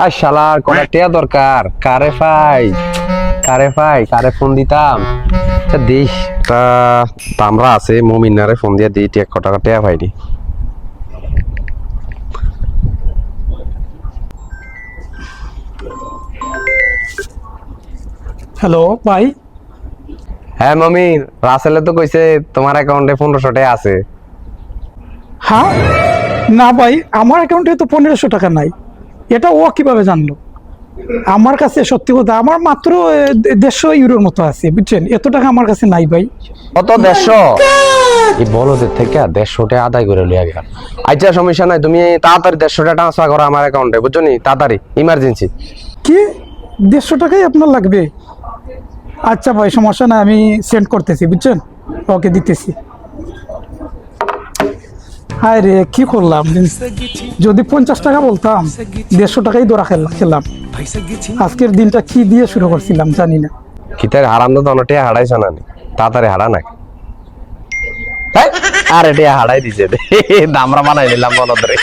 আর শালার কটা টিয়া দরকার, কারে ফোন দিতাম দিস তা আমরা আছে মুমিনারে ফোন দিয়া দিই টিয়া কটা টিয়া ভাইনি। হ্যালো ভাই। হ্যাঁ মমিন, রাসেলে তো কইছে তোমার অ্যাকাউন্টে 1500 টাকা আছে। হ্যাঁ না ভাই, আমার অ্যাকাউন্টে তো 1500 টাকা নাই। এটা ও কিভাবে জানলো? আমার কাছে সত্যি কথা আমার মাত্র 150 ইউরোর মতো আছে, বুঝছেন? এত টাকা আমার কাছে নাই ভাই। কত 150? এই বলদের থেকে 150 টাকা আদায় করে লিয়া গেল। আচ্ছা সমস্যা নাই, তুমি তাড়াতাড়ি 150 টাকা ট্রান্সফার করো আমার অ্যাকাউন্টে, বুঝছো নি? তাড়াতাড়ি, ইমার্জেন্সি। কি 150 টাকাই আপনার লাগবে? আচ্ছা ভাই, সমস্যা নাই, আমি সেন্ড করতেছি, বুঝছেন? ওকে দিতেছি। হায় রে, কি করলাম! যদি 50 টাকা বলতাম 150 টাকাই ধরা খেলাম। আজকের দিনটা কি দিয়ে শুরু করছিলাম জানি না। কিতার হারাম তো অনটিয়া হারাইছ না নি? তাড়াতাড়ি হারা না। আরে টিয়া হারাই দিছে, আমরা বানাই নিলাম বলদ রে।